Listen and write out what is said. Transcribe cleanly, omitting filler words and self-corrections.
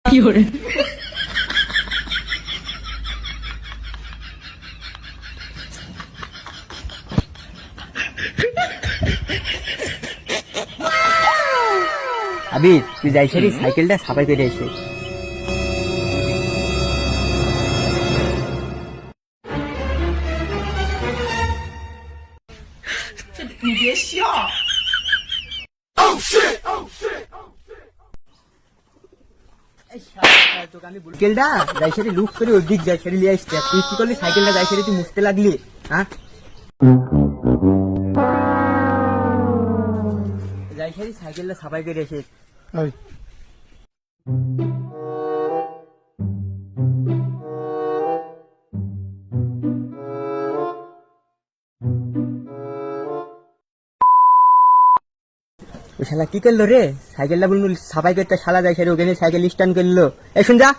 有人。আবির তুই যাই সারি সাইকেলটা সাফাই করে এসে।你别笑。সাইকেলটা যাই সারি লুক করে ওর দিক যাই সারি লিয়ে আসছে, তুই কি করলি সাইকেলটা যাই সারি তুই মুছতে লাগলি? হ্যাঁ যাই সারি সাইকেলটা সাফাই করে এসে। ওই শালা কি করলো রে? সাইকেলটা বললো সাফাই করতে, শালা যায় সেরে ওখানে সাইকেল স্ট্যান্ড করলো। এই শুন যা।